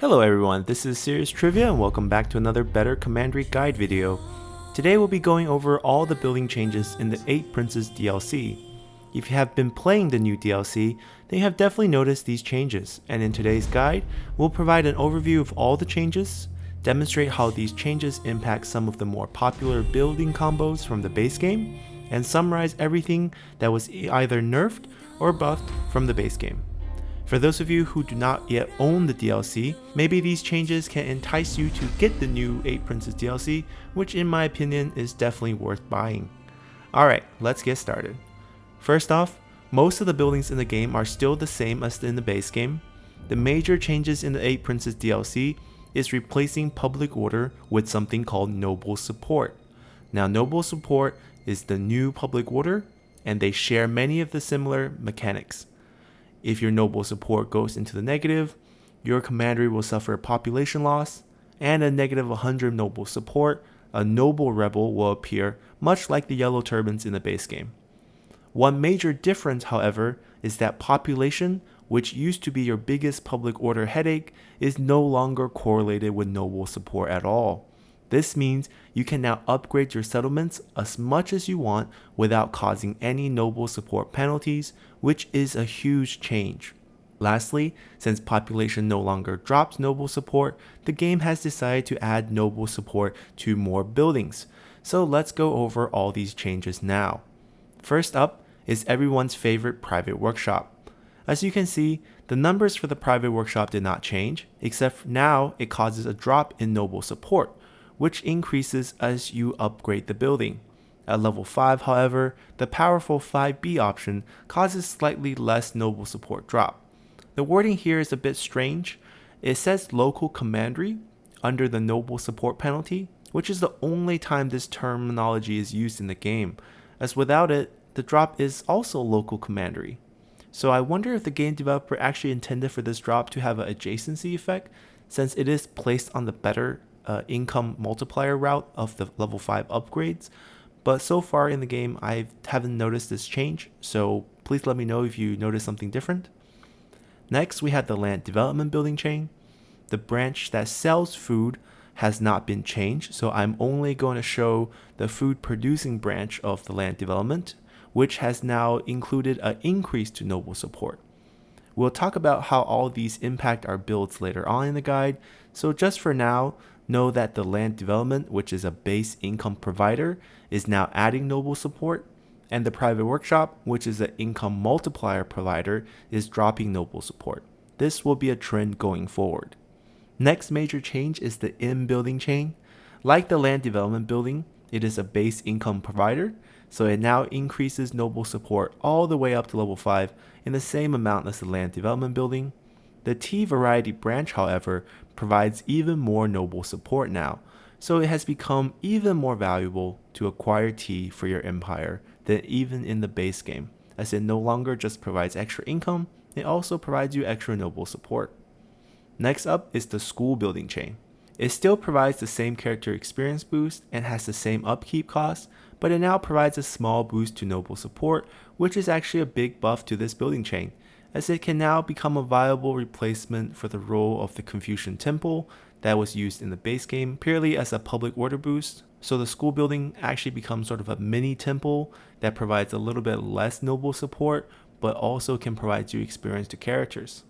Hello everyone, this is Serious Trivia and welcome back to another Better Commandery guide video. Today we'll be going over all the building changes in the 8 Princes DLC. If you have been playing the new DLC, then you have definitely noticed these changes, and in today's guide, we'll provide an overview of all the changes, demonstrate how these changes impact some of the more popular building combos from the base game, and summarize everything that was either nerfed or buffed from the base game. For those of you who do not yet own the DLC, maybe these changes can entice you to get the new 8 Princes DLC, which in my opinion is definitely worth buying. Alright, let's get started. First off, most of the buildings in the game are still the same as in the base game. The major changes in the 8 Princes DLC is replacing public order with something called noble support. Now noble support is the new public order, and they share many of the similar mechanics. If your noble support goes into the negative, your commandery will suffer population loss, and a negative 100 noble support, a noble rebel will appear, much like the yellow turbans in the base game. One major difference, however, is that population, which used to be your biggest public order headache, is no longer correlated with noble support at all. This means you can now upgrade your settlements as much as you want without causing any noble support penalties, which is a huge change. Lastly, since population no longer drops noble support, the game has decided to add noble support to more buildings. So let's go over all these changes now. First up is everyone's favorite private workshop. As you can see, the numbers for the private workshop did not change, except now it causes a drop in noble support, which increases as you upgrade the building. At level 5, however, the powerful 5B option causes slightly less noble support drop. The wording here is a bit strange. It says local commandery under the noble support penalty, which is the only time this terminology is used in the game, as without it, the drop is also local commandery. So I wonder if the game developer actually intended for this drop to have an adjacency effect, since it is placed on the better income multiplier route of the level 5 upgrades, but so far in the game I haven't noticed this change, so please let me know if you notice something different. Next we have the land development building chain. The branch that sells food has not been changed, so I'm only going to show the food producing branch of the land development, which has now included an increase to noble support. We'll talk about how all these impact our builds later on in the guide, so just for now, know that the land development, which is a base income provider, is now adding noble support, and the private workshop, which is an income multiplier provider, is dropping noble support. This will be a trend going forward. Next major change is the in-building chain. Like the land development building, it is a base income provider, so it now increases noble support all the way up to level 5 in the same amount as the land development building. The T variety branch, however, provides even more noble support now, so it has become even more valuable to acquire T for your empire than even in the base game, as it no longer just provides extra income, it also provides you extra noble support. Next up is the school building chain. It still provides the same character experience boost and has the same upkeep cost, but it now provides a small boost to noble support, which is actually a big buff to this building chain, as it can now become a viable replacement for the role of the Confucian Temple that was used in the base game purely as a public order boost. So the school building actually becomes sort of a mini temple that provides a little bit less noble support, but also can provide you experience to characters.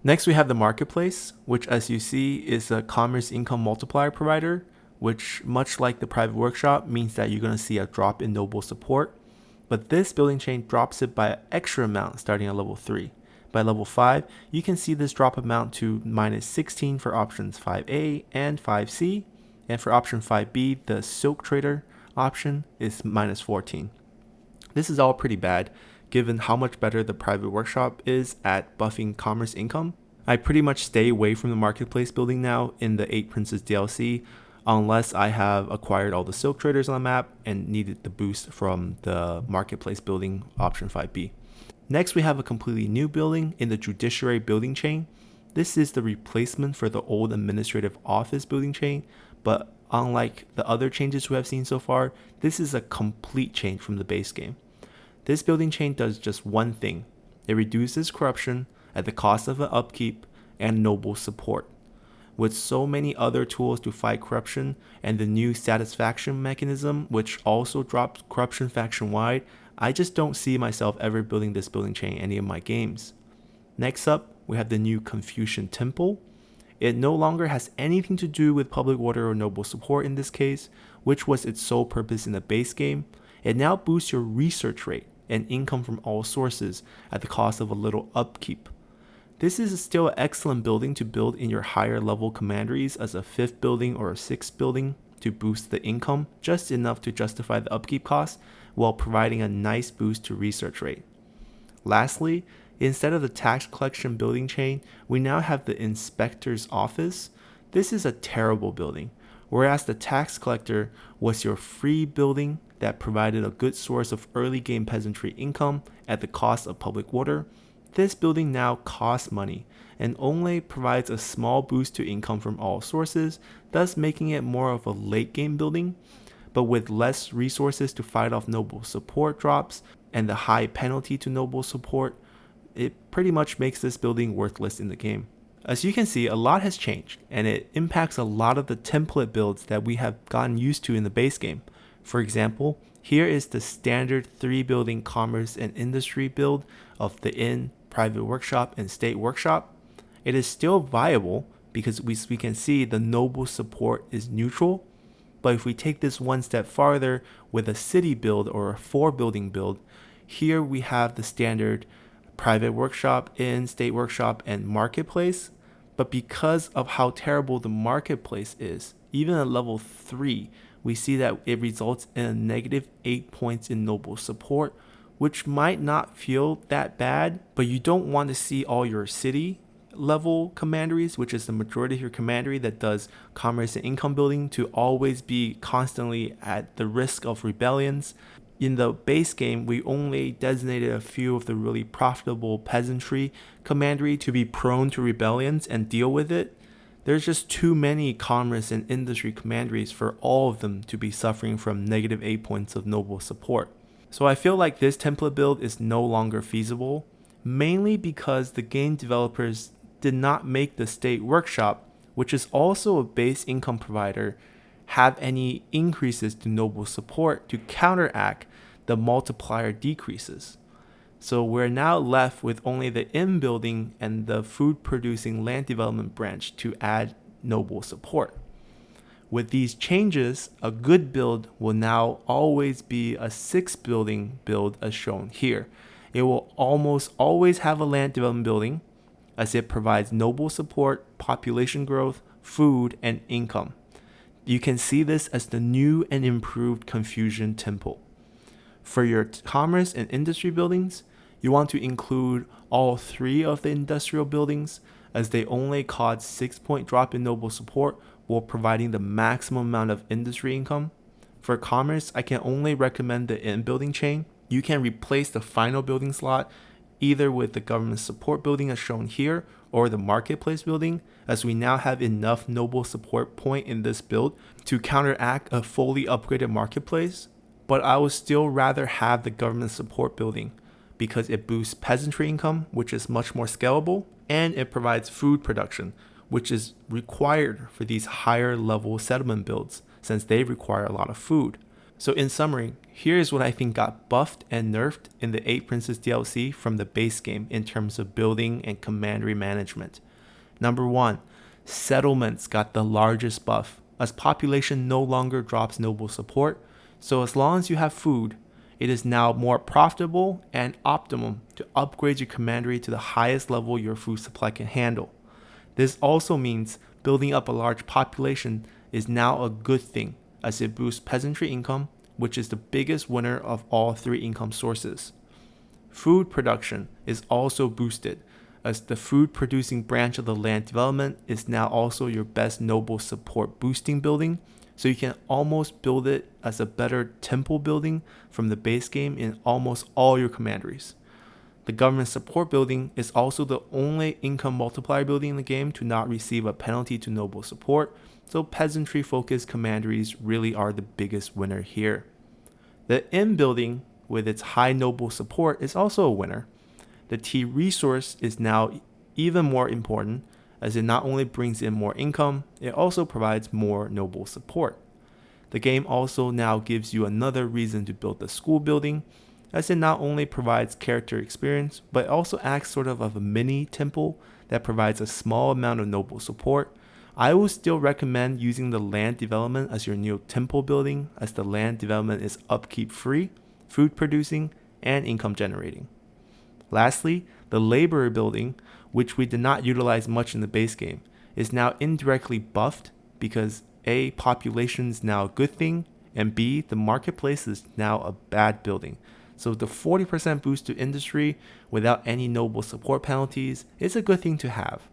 Next we have the marketplace, which as you see is a commerce income multiplier provider, which much like the private workshop means that you're going to see a drop in noble support, but this building chain drops it by an extra amount starting at level 3. By level 5, you can see this drop amount to minus 16 for options 5A and 5C, and for option 5B, the Silk Trader option is minus 14. This is all pretty bad, given how much better the private workshop is at buffing commerce income. I pretty much stay away from the marketplace building now in the 8 Princes DLC, unless I have acquired all the Silk Traders on the map and needed the boost from the marketplace building option 5B. Next we have a completely new building in the Judiciary building chain. This is the replacement for the old administrative office building chain, but unlike the other changes we have seen so far, this is a complete change from the base game. This building chain does just one thing. It reduces corruption at the cost of an upkeep and noble support. with so many other tools to fight corruption and the new satisfaction mechanism, which also drops corruption faction-wide, I just don't see myself ever building this building chain in any of my games. Next up, we have the new Confucian Temple. It no longer has anything to do with public order or noble support in this case, which was its sole purpose in the base game. It now boosts your research rate and income from all sources at the cost of a little upkeep. This is still an excellent building to build in your higher level commanderies as a 5th building or a 6th building to boost the income, just enough to justify the upkeep cost while providing a nice boost to research rate. Lastly, instead of the tax collection building chain, we now have the inspector's office. This is a terrible building. Whereas the tax collector was your free building that provided a good source of early game peasantry income at the cost of public order, this building now costs money and only provides a small boost to income from all sources, thus making it more of a late game building, but with less resources to fight off noble support drops and the high penalty to noble support, it pretty much makes this building worthless in the game. As you can see, a lot has changed, and it impacts a lot of the template builds that we have gotten used to in the base game. For example, here is the standard 3-building commerce and industry build of the inn, private workshop, and state workshop. It is still viable because we can see the noble support is neutral, but if we take this one step farther with a city build or a 4-building build, here we have the standard private workshop, inn, state workshop, and marketplace. But because of how terrible the marketplace is, even at level 3, we see that it results in a negative 8 points in noble support, which might not feel that bad, but you don't want to see all your city level commanderies, which is the majority of your commandery that does commerce and income building, to always be constantly at the risk of rebellions. In the base game, we only designated a few of the really profitable peasantry commandery to be prone to rebellions and deal with it. There's just too many commerce and industry commanderies for all of them to be suffering from negative 8 points of noble support. So I feel like this template build is no longer feasible, mainly because the game developers did not make the state workshop, which is also a base income provider, have any increases to noble support to counteract the multiplier decreases. So we're now left with only the inn building and the food producing land development branch to add noble support. With these changes, a good build will now always be a 6-building build as shown here. It will almost always have a land development building, as it provides noble support, population growth, food, and income. You can see this as the new and improved Confucian Temple. For your commerce and industry buildings, you want to include all 3 of the industrial buildings, as they only cause 6-point drop in noble support while providing the maximum amount of industry income. For commerce, I can only recommend the inn building chain. You can replace the final building slot either with the government support building as shown here or the marketplace building, as we now have enough noble support point in this build to counteract a fully upgraded marketplace. But I would still rather have the government support building because it boosts peasantry income, which is much more scalable, and it provides food production, which is required for these higher level settlement builds since they require a lot of food. So in summary, here's what I think got buffed and nerfed in the 8 Princes DLC from the base game in terms of building and commandery management. Number 1, settlements got the largest buff, as population no longer drops noble support, so as long as you have food, it is now more profitable and optimum to upgrade your commandery to the highest level your food supply can handle. This also means building up a large population is now a good thing, as it boosts peasantry income, which is the biggest winner of all 3 income sources. Food production is also boosted, as the food producing branch of the land development is now also your best noble support boosting building, so you can almost build it as a better temple building from the base game in almost all your commanderies. The government support building is also the only income multiplier building in the game to not receive a penalty to noble support, so peasantry focused commanderies really are the biggest winner here. The inn building with its high noble support is also a winner. The tea resource is now even more important, as it not only brings in more income, it also provides more noble support. The game also now gives you another reason to build the school building, as it not only provides character experience, but also acts sort of a mini temple that provides a small amount of noble support. I would still recommend using the land development as your new temple building, as the land development is upkeep free, food producing, and income generating. Lastly, the laborer building, which we did not utilize much in the base game, is now indirectly buffed because A, population is now a good thing, and B, the marketplace is now a bad building. So the 40% boost to industry without any noble support penalties is a good thing to have.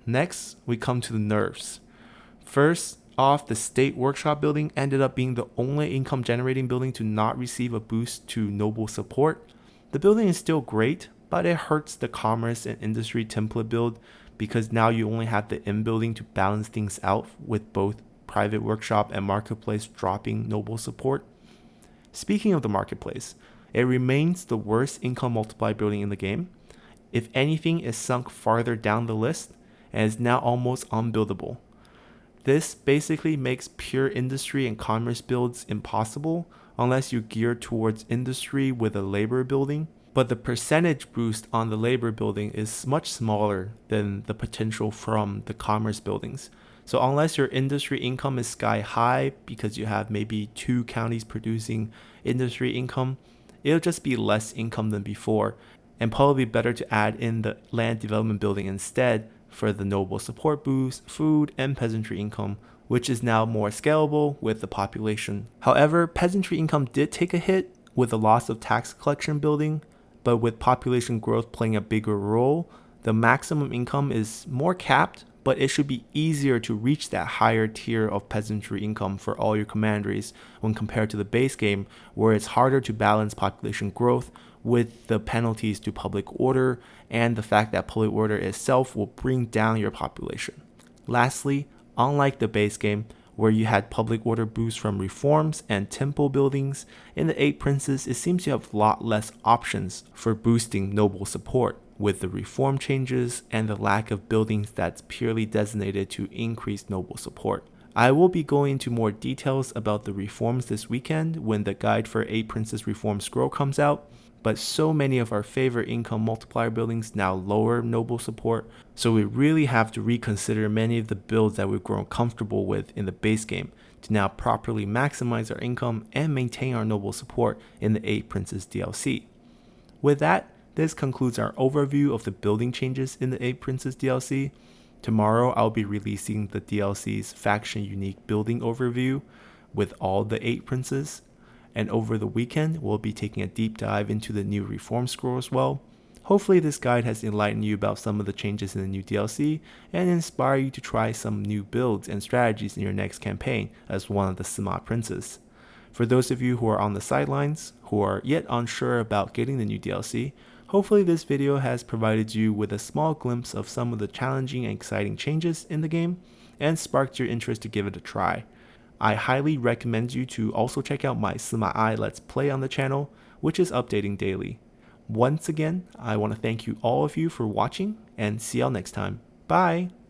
Next, we come to the nerfs. First off, the state workshop building ended up being the only income generating building to not receive a boost to noble support. The building is still great, but it hurts the commerce and industry template build because now you only have the in building to balance things out with both private workshop and marketplace dropping noble support. Speaking of the marketplace, it remains the worst income multiplier building in the game. If anything, is sunk farther down the list and is now almost unbuildable. This basically makes pure industry and commerce builds impossible unless you gear towards industry with a labor building, but the percentage boost on the labor building is much smaller than the potential from the commerce buildings. So unless your industry income is sky high because you have maybe 2 counties producing industry income, it'll just be less income than before, and probably better to add in the land development building instead for the noble support boost, food, and peasantry income, which is now more scalable with the population. However, peasantry income did take a hit with the loss of tax collection building, but with population growth playing a bigger role, the maximum income is more capped, but it should be easier to reach that higher tier of peasantry income for all your commanderies when compared to the base game, where it's harder to balance population growth with the penalties to public order and the fact that public order itself will bring down your population. Lastly, unlike the base game, where you had public order boosts from reforms and temple buildings, in the 8 Princes it seems you have a lot less options for boosting noble support, with the reform changes and the lack of buildings that's purely designated to increase noble support. I will be going into more details about the reforms this weekend when the guide for 8 Princes Reform Scroll comes out, but so many of our favorite income multiplier buildings now lower noble support, so we really have to reconsider many of the builds that we've grown comfortable with in the base game to now properly maximize our income and maintain our noble support in the 8 Princes DLC. With that, this concludes our overview of the building changes in the 8 Princes DLC. Tomorrow I'll be releasing the DLC's faction unique building overview with all the 8 Princes. And over the weekend, we'll be taking a deep dive into the new reform scroll as well. Hopefully this guide has enlightened you about some of the changes in the new DLC and inspire you to try some new builds and strategies in your next campaign as one of the Smart Princes. For those of you who are on the sidelines, who are yet unsure about getting the new DLC, hopefully this video has provided you with a small glimpse of some of the challenging and exciting changes in the game and sparked your interest to give it a try. I highly recommend you to also check out my Sima I Let's Play on the channel, which is updating daily. Once again, I want to thank you all of you for watching and see y'all next time. Bye!